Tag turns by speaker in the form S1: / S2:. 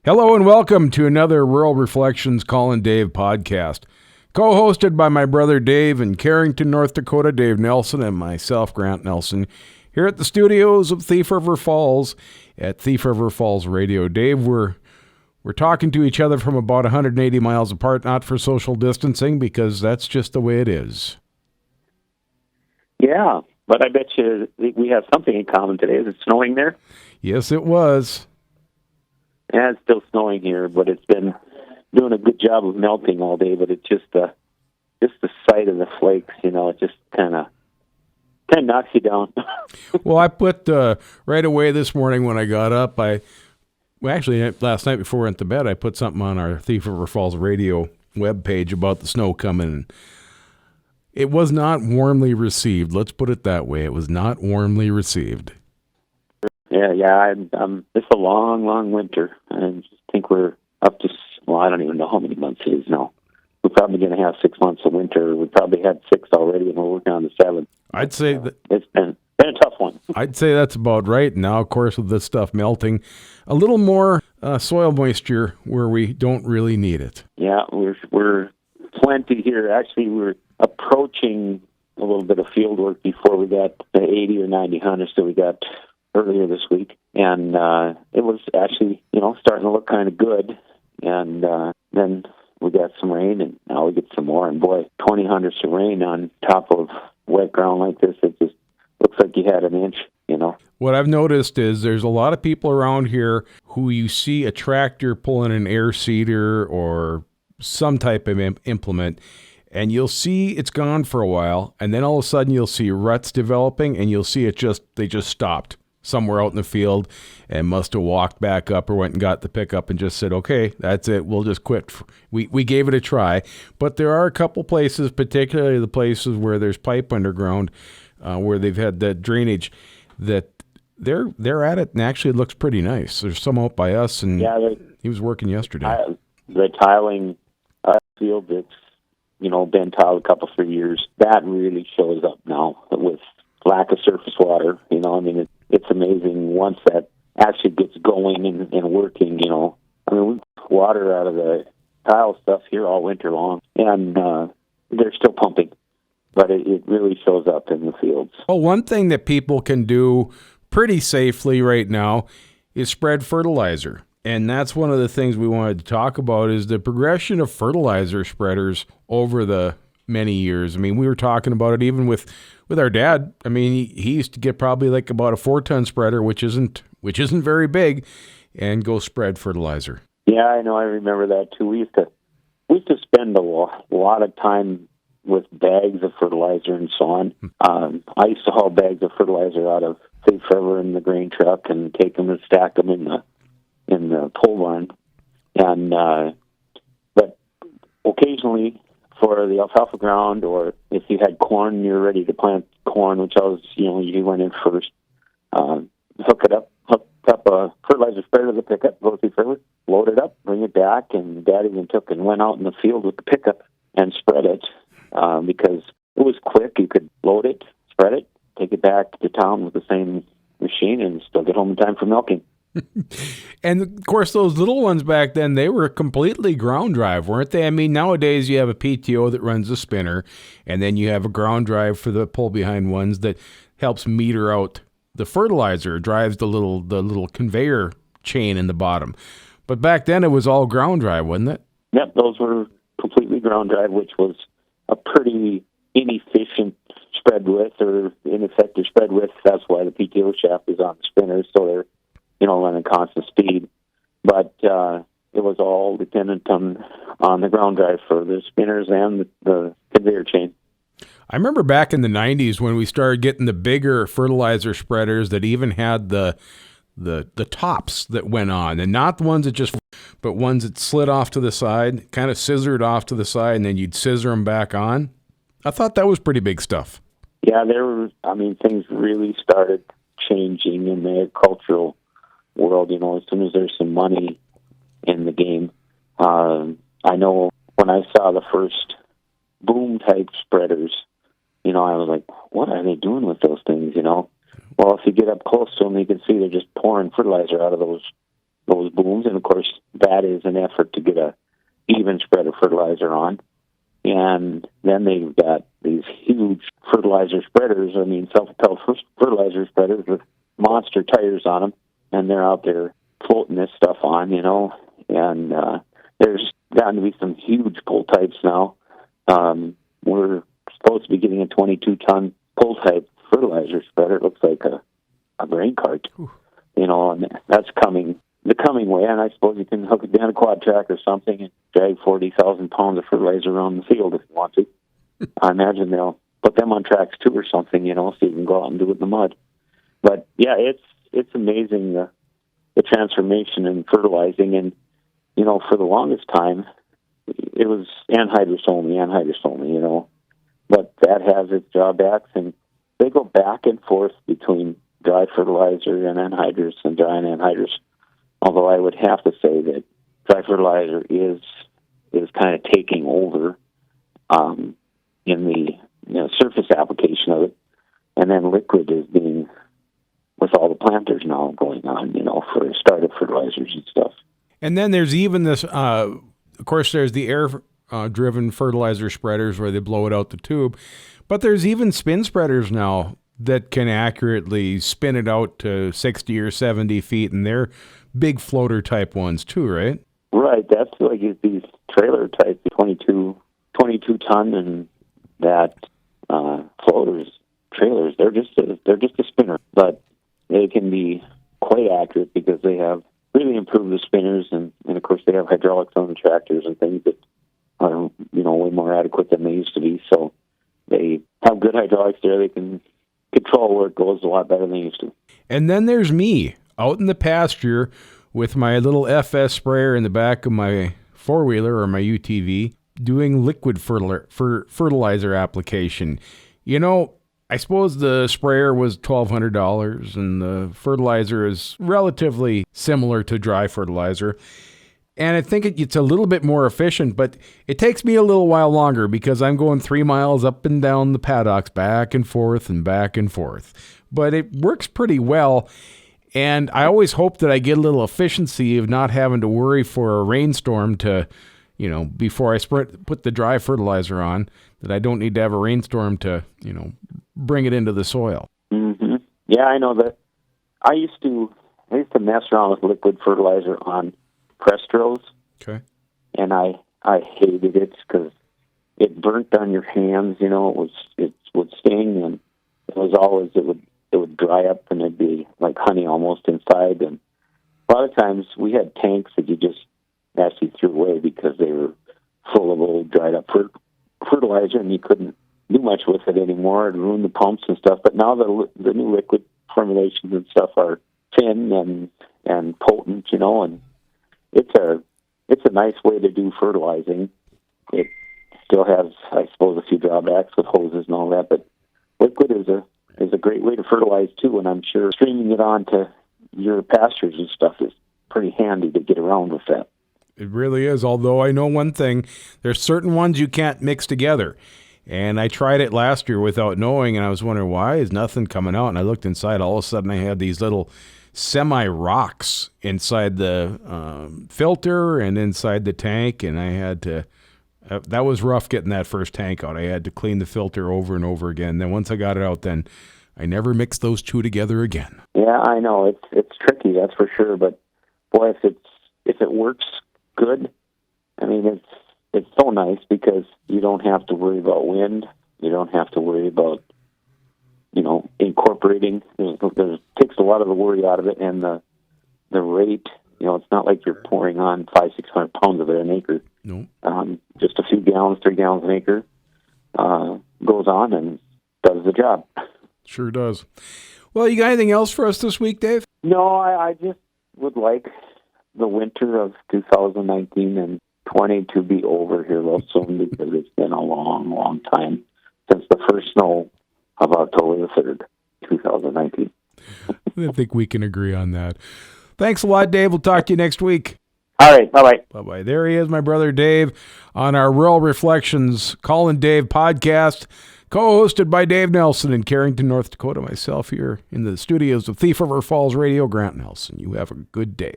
S1: Hello and welcome to another Rural Reflections Colin Dave podcast, co-hosted by my brother Dave in Carrington, North Dakota, Dave Nelson, and myself, Grant Nelson, here at the studios of Thief River Falls at Thief River Falls Radio. Dave, we're talking to each other from about 180 miles apart, not for social distancing, because that's just the way it is.
S2: Yeah, but I bet you we have something in common today. Is it snowing there?
S1: Yes, it was.
S2: Yeah, it's still snowing here, but it's been doing a good job of melting all day. But it's just the sight of the flakes, it just kind of knocks you down.
S1: Well, I put right away this morning when I got up. Actually last night before I went to bed, I put something on our Thief River Falls Radio webpage about the snow coming. It was not warmly received. Let's put it that way. It was not warmly received.
S2: Yeah. It's a long, long winter. I just think we're up to, I don't even know how many months it is now. We're probably going to have 6 months of winter. We probably had 6 already, and we're working on the 7th.
S1: I'd say that
S2: it's been a tough one.
S1: I'd say that's about right. Now, of course, with this stuff melting, a little more soil moisture where we don't really need it.
S2: Yeah, we're plenty here. Actually, we're approaching a little bit of field work before we got the 80 or 90 hunters that we got earlier this week, and it was actually, starting to look kind of good. And then we got some rain, and now we get some more. And boy, 20 hundredths of rain on top of wet ground like this, it just looks like you had an inch.
S1: What I've noticed is there's a lot of people around here who you see a tractor pulling an air seeder or some type of implement, and you'll see it's gone for a while, and then all of a sudden you'll see ruts developing, and you'll see they just stopped somewhere out in the field and must have walked back up or went and got the pickup and just said, okay, that's it, we'll just quit. We gave it a try. But there are a couple places, particularly the places where there's pipe underground, where they've had that drainage, that they're at it, and actually it looks pretty nice. There's some out by us, and he was working yesterday.
S2: The tiling field that's been tiled a couple 3 years, that really shows up now with lack of surface water. It's amazing once that actually gets going and working. We water out of the tile stuff here all winter long, and they're still pumping, but it really shows up in the fields.
S1: Well, one thing that people can do pretty safely right now is spread fertilizer. And that's one of the things we wanted to talk about, is the progression of fertilizer spreaders over the many years. We were talking about it even with our dad. He used to get probably like about a 4-ton spreader, which isn't very big, and go spread fertilizer.
S2: Yeah, I know. I remember that too. We used to spend a lot of time with bags of fertilizer and so on. I used to haul bags of fertilizer out of Thief River in the grain truck and take them and stack them in the pole barn. And but occasionally, for the alfalfa ground, or if you had corn, you're ready to plant corn, which I was, you went in first, hook up a fertilizer spreader to the pickup, go through further, load it up, bring it back, and Dad even took and went out in the field with the pickup and spread it, because it was quick. You could load it, spread it, take it back to town with the same machine, and still get home in time for milking.
S1: And of course, those little ones back then, they were completely ground drive, weren't they? Nowadays you have a PTO that runs a spinner, and then you have a ground drive for the pull behind ones that helps meter out the fertilizer, drives the little conveyor chain in the bottom. But back then it was all ground drive, wasn't it?
S2: Yep, those were completely ground drive, which was a pretty inefficient spread width, or ineffective spread width. That's why the PTO shaft is on the spinners, so they're running constant speed. But it was all dependent on the ground drive for the spinners and the conveyor chain.
S1: I remember back in the 90s when we started getting the bigger fertilizer spreaders that even had the tops that went on, and not the ones that but ones that slid off to the side, kind of scissored off to the side, and then you'd scissor them back on. I thought that was pretty big stuff.
S2: Yeah, things really started changing in the agricultural world. As soon as there's some money in the game. I know when I saw the first boom type spreaders, I was like, what are they doing with those things? Well, if you get up close to them, you can see they're just pouring fertilizer out of those booms. And of course, that is an effort to get a even spread of fertilizer on. And then they've got these huge fertilizer spreaders, self-propelled fertilizer spreaders with monster tires on them, and they're out there floating this stuff on, and there's gotten to be some huge pull types now. We're supposed to be getting a 22-ton pull-type fertilizer spreader. It looks like a grain cart, and that's the coming way, and I suppose you can hook it down a quad track or something and drag 40,000 pounds of fertilizer around the field if you want to. I imagine they'll put them on tracks too or something, so you can go out and do it in the mud. But yeah, it's amazing the transformation in fertilizing, and for the longest time it was anhydrous only, but that has its drawbacks, and they go back and forth between dry fertilizer and anhydrous and dry and anhydrous. Although I would have to say that dry fertilizer is kind of taking over in the surface application of it, and then liquid is being, with all the planters now going on, for startup fertilizers and stuff.
S1: And then there's even this, of course, there's the air-driven fertilizer spreaders where they blow it out the tube, but there's even spin spreaders now that can accurately spin it out to 60 or 70 feet, and they're big floater type ones too, right?
S2: Right. That's like these trailer type 22 ton, and that trailers. They're just a spinner, but they can be quite accurate because they have really improved the spinners, and of course they have hydraulics on the tractors and things that are way more adequate than they used to be. So they have good hydraulics there. They can control where it goes a lot better than they used to.
S1: And then there's me out in the pasture with my little FS sprayer in the back of my four-wheeler or my UTV doing liquid fertilizer application. I suppose the sprayer was $1,200 and the fertilizer is relatively similar to dry fertilizer. And I think it's a little bit more efficient, but it takes me a little while longer because I'm going 3 miles up and down the paddocks, back and forth and back and forth. But it works pretty well. And I always hope that I get a little efficiency of not having to worry for a rainstorm to, before I put the dry fertilizer on, that I don't need to have a rainstorm to, bring it into the soil.
S2: Mm-hmm. Yeah, I know that. I used to mess around with liquid fertilizer on Prestros.
S1: Okay.
S2: And I hated it because it burnt on your hands. It would sting, and it would dry up and it'd be like honey almost inside. And a lot of times we had tanks that you just actually threw away because they were full of old dried up fertilizer, and you couldn't do much with it anymore. It ruined the pumps and stuff. But now the new liquid formulations and stuff are thin and potent, and it's a nice way to do fertilizing. It still has, I suppose, a few drawbacks with hoses and all that, but liquid is a great way to fertilize too, and I'm sure streaming it onto your pastures and stuff is pretty handy to get around with that.
S1: It really is, although I know one thing, there's certain ones you can't mix together. And I tried it last year without knowing, and I was wondering, why is nothing coming out? And I looked inside, all of a sudden I had these little semi-rocks inside the filter and inside the tank, and I had to, that was rough getting that first tank out. I had to clean the filter over and over again. Then once I got it out, then I never mixed those two together again.
S2: Yeah, I know. It's tricky, that's for sure, but boy, if it works good, it's so nice because you don't have to worry about wind. You don't have to worry about, incorporating. It takes a lot of the worry out of it, and the rate, it's not like you're pouring on 500-600 pounds of it an acre.
S1: No.
S2: Just a few gallons, 3 gallons an acre, goes on and does the job.
S1: Sure does. Well, you got anything else for us this week, Dave?
S2: No, I just would like the winter of 2019 and 20 to be over here real soon because it's been a long, long time since the first snow of October the 3rd, 2019.
S1: I think we can agree on that. Thanks a lot, Dave. We'll talk to you next week.
S2: All right. Bye-bye.
S1: Bye-bye. There he is, my brother Dave, on our Rural Reflections Call and Dave podcast, co-hosted by Dave Nelson in Carrington, North Dakota. Myself here in the studios of Thief River Falls Radio, Grant Nelson. You have a good day.